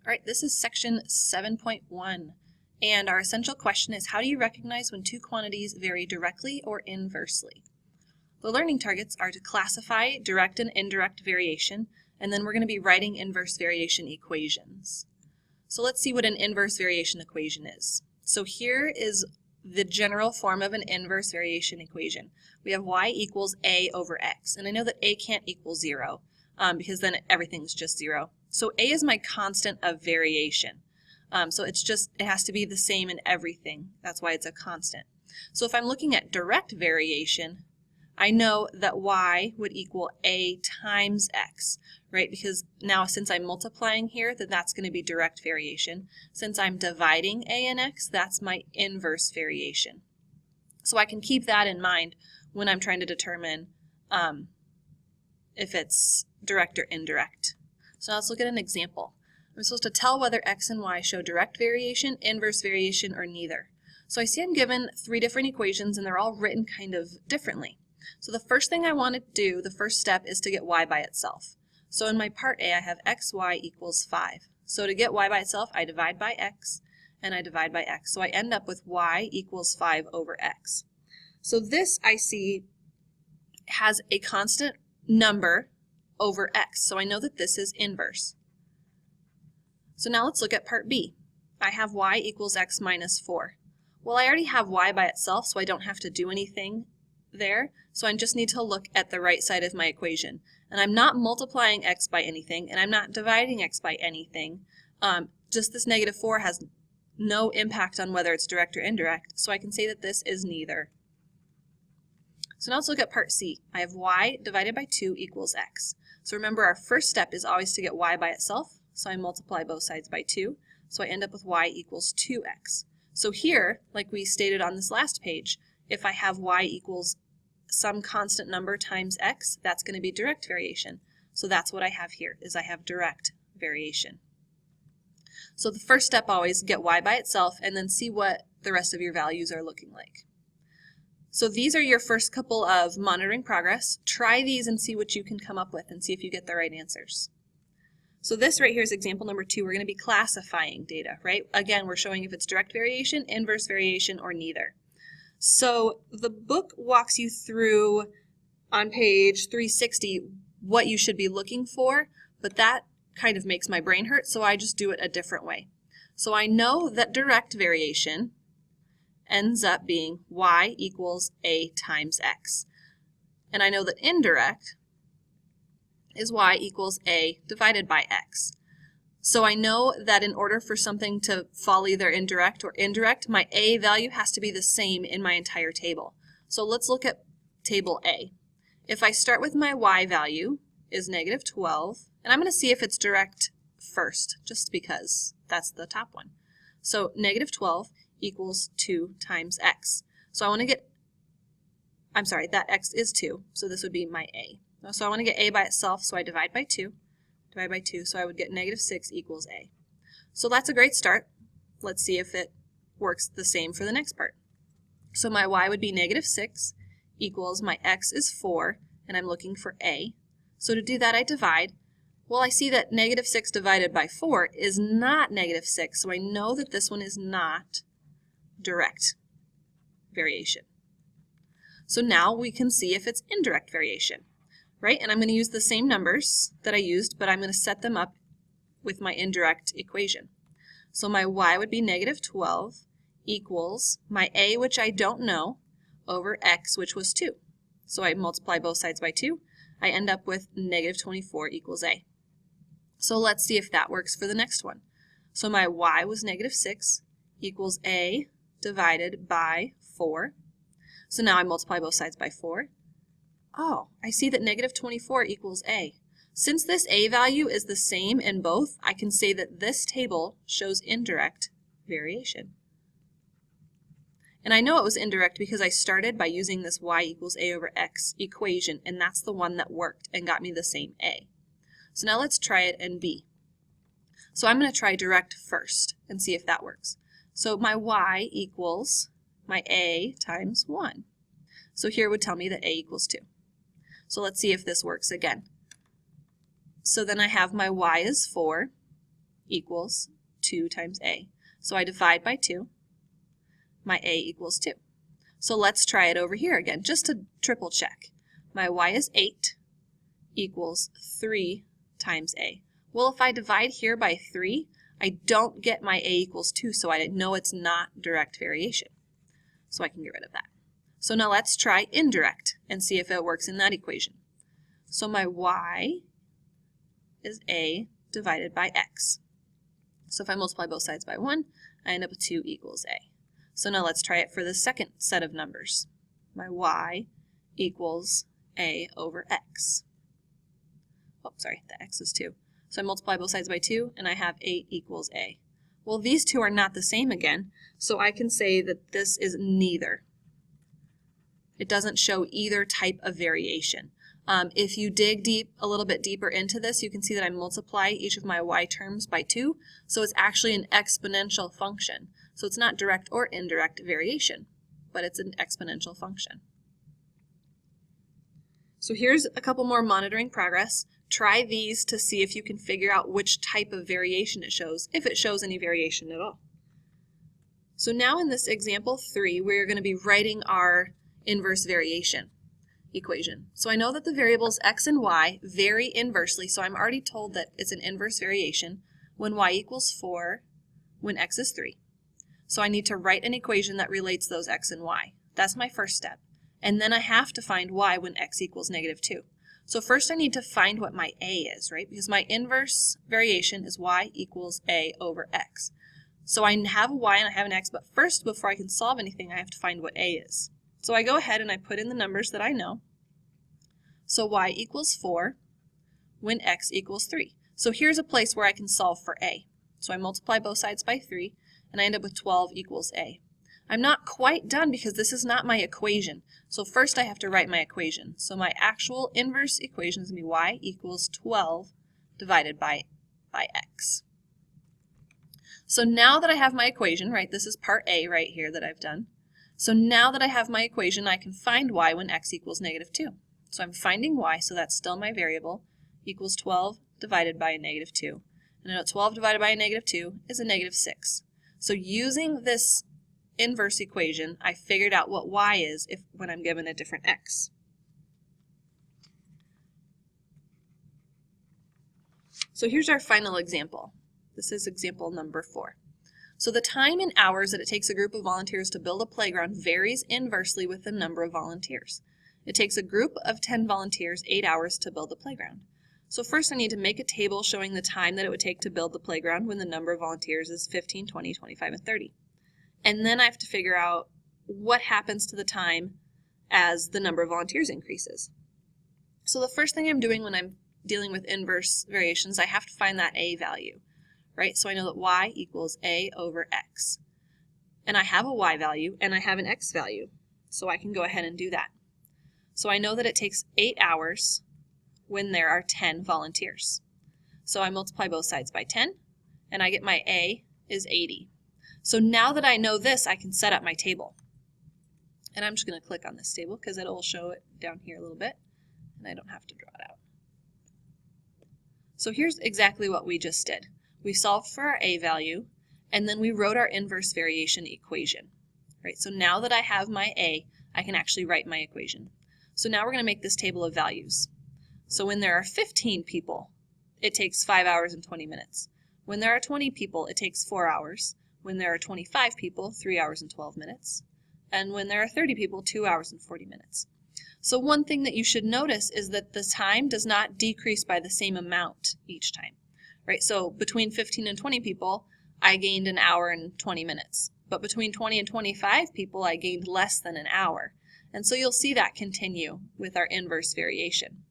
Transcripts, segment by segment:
All right, this is section 7.1, and our essential question is, how do you recognize when two quantities vary directly or inversely? The learning targets are to classify direct and indirect variation, and then we're going to be writing inverse variation equations. So let's see what an inverse variation equation is. So here is the general form of an inverse variation equation. We have y equals a over x, and I know that a can't equal 0 because then everything's just 0. So a is my constant of variation. So it has to be the same in everything. That's why it's a constant. So if I'm looking at direct variation, I know that y would equal a times x, right? Because now since I'm multiplying here, then that's going to be direct variation. Since I'm dividing a and x, that's my inverse variation. So I can keep that in mind when I'm trying to determine if it's direct or indirect. So now let's look at an example. I'm supposed to tell whether x and y show direct variation, inverse variation, or neither. So I see I'm given 3 different equations and they're all written kind of differently. So the first thing I want to do, the first step, is to get y by itself. So in my part A, I have xy equals 5. So to get y by itself, I divide by x and I divide by x. So I end up with y equals 5 over x. So this, I see, has a constant number over x. So I know that this is inverse. So now let's look at part B. I have y equals x minus 4. Well, I already have y by itself, so I don't have to do anything there. So I just need to look at the right side of my equation. And I'm not multiplying x by anything, and I'm not dividing x by anything. Just this negative 4 has no impact on whether it's direct or indirect, so I can say that this is neither. So now let's look at part C. I have y divided by 2 equals x. So remember, our first step is always to get y by itself, so I multiply both sides by 2. So I end up with y equals 2x. So here, like we stated on this last page, if I have y equals some constant number times x, that's going to be direct variation. So that's what I have here, is I have direct variation. So the first step, always get y by itself and then see what the rest of your values are looking like. So these are your first couple of monitoring progress. Try these and see what you can come up with and see if you get the right answers. So this right here is example number 2. We're going to be classifying data, right? Again, we're showing if it's direct variation, inverse variation, or neither. So the book walks you through on page 360 what you should be looking for, but that kind of makes my brain hurt, so I just do it a different way. So I know that direct variation ends up being y equals a times x. And I know that indirect is y equals a divided by x. So I know that in order for something to fall either indirect or indirect, my a value has to be the same in my entire table. So let's look at table A. If I start with my y value is negative 12, and I'm going to see if it's direct first, just because that's the top one. So negative 12 equals 2 times x. So I want to get, I'm sorry, that x is 2, so this would be my a. So I want to get a by itself, so I divide by 2. Divide by 2, so I would get negative 6 equals a. So that's a great start. Let's see if it works the same for the next part. So my y would be negative 6 equals my x is 4, and I'm looking for a. So to do that, I divide. Well, I see that negative 6 divided by 4 is not negative 6, so I know that this one is not direct variation. So now we can see if it's indirect variation, right? And I'm going to use the same numbers that I used, but I'm going to set them up with my indirect equation. So my y would be negative 12 equals my a, which I don't know, over x, which was 2. So I multiply both sides by 2. I end up with negative 24 equals a. So let's see if that works for the next one. So my y was negative 6 equals a divided by 4. So now I multiply both sides by 4. Oh, I see that negative 24 equals a. Since this a value is the same in both, I can say that this table shows indirect variation. And I know it was indirect because I started by using this y equals a over x equation, and that's the one that worked and got me the same a. So now let's try it in B. So I'm going to try direct first and see if that works. So my y equals my a times 1. So here would tell me that a equals 2. So let's see if this works again. So then I have my y is 4, equals 2 times a. So I divide by 2. My a equals 2. So let's try it over here again, just to triple check. My y is 8 equals 3 times a. Well, if I divide here by 3, I don't get my a equals 2, so I know it's not direct variation. So I can get rid of that. So now let's try indirect and see if it works in that equation. So my y is a divided by x. So if I multiply both sides by 1, I end up with 2 equals a. So now let's try it for the second set of numbers. My y equals a over x. Oh, sorry, the x is 2. So I multiply both sides by 2, and I have 8 equals a. Well, these two are not the same again, so I can say that this is neither. It doesn't show either type of variation. If you dig a little bit deeper into this, you can see that I multiply each of my y terms by 2, so it's actually an exponential function. So it's not direct or indirect variation, but it's an exponential function. So here's a couple more monitoring progress. Try these to see if you can figure out which type of variation it shows, if it shows any variation at all. So now in this example 3, we're going to be writing our inverse variation equation. So I know that the variables x and y vary inversely, so I'm already told that it's an inverse variation when y equals 4, when x is 3. So I need to write an equation that relates those x and y. That's my first step. And then I have to find y when x equals -2. So first I need to find what my a is, right? Because my inverse variation is y equals a over x. So I have a y and I have an x, but first, before I can solve anything, I have to find what a is. So I go ahead and I put in the numbers that I know. So y equals 4 when x equals 3. So here's a place where I can solve for a. So I multiply both sides by 3, and I end up with 12 equals a. I'm not quite done because this is not my equation. So first I have to write my equation. So my actual inverse equation is going to be y equals 12 divided by x. So now that I have my equation, right, this is part A right here that I've done. So now that I have my equation, I can find y when x equals -2. So I'm finding y, so that's still my variable, equals 12 divided by a -2. And I know 12 divided by a -2 is a -6. So using this inverse equation, I figured out what y is when I'm given a different x. So here's our final example. This is example number 4. So the time in hours that it takes a group of volunteers to build a playground varies inversely with the number of volunteers. It takes a group of 10 volunteers 8 hours to build the playground. So first I need to make a table showing the time that it would take to build the playground when the number of volunteers is 15, 20, 25, and 30. And then I have to figure out what happens to the time as the number of volunteers increases. So the first thing I'm doing when I'm dealing with inverse variations, I have to find that a value, right? So I know that y equals a over x. And I have a y value and I have an x value, so I can go ahead and do that. So I know that it takes 8 hours when there are 10 volunteers. So I multiply both sides by 10, and I get my a is 80. So now that I know this, I can set up my table. And I'm just going to click on this table because it will show it down here a little bit, and I don't have to draw it out. So here's exactly what we just did. We solved for our a value, and then we wrote our inverse variation equation. Right? So now that I have my a, I can actually write my equation. So now we're going to make this table of values. So when there are 15 people, it takes 5 hours and 20 minutes. When there are 20 people, it takes 4 hours. When there are 25 people, 3 hours and 12 minutes. And when there are 30 people, 2 hours and 40 minutes. So one thing that you should notice is that the time does not decrease by the same amount each time. Right? So between 15 and 20 people, I gained an hour and 20 minutes. But between 20 and 25 people, I gained less than an hour. And so you'll see that continue with our inverse variation.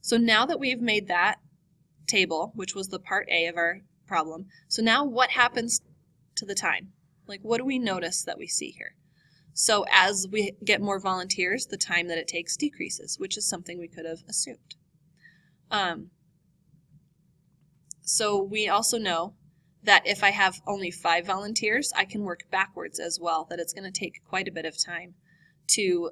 So now that we've made that table, which was the part A of our problem, so now what happens to the time? Like, what do we notice that we see here? So as we get more volunteers, the time that it takes decreases, which is something we could have assumed. So we also know that if I have only 5 volunteers, I can work backwards as well, that it's going to take quite a bit of time to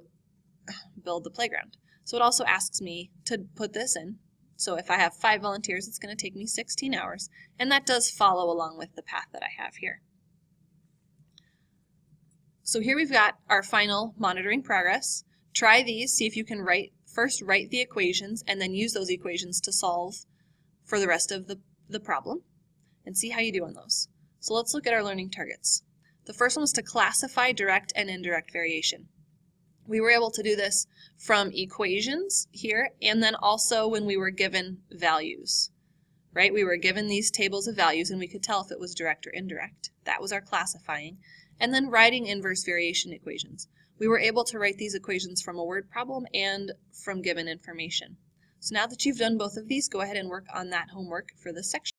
build the playground. So it also asks me to put this in. So if I have 5 volunteers, it's going to take me 16 hours, and that does follow along with the path that I have here. So here we've got our final monitoring progress. Try these, see if you can first write the equations and then use those equations to solve for the rest of the problem, and see how you do on those. So let's look at our learning targets. The first one was to classify direct and indirect variation. We were able to do this from equations here, and then also when we were given values, right? We were given these tables of values and we could tell if it was direct or indirect. That was our classifying. And then writing inverse variation equations. We were able to write these equations from a word problem and from given information. So now that you've done both of these, go ahead and work on that homework for this section.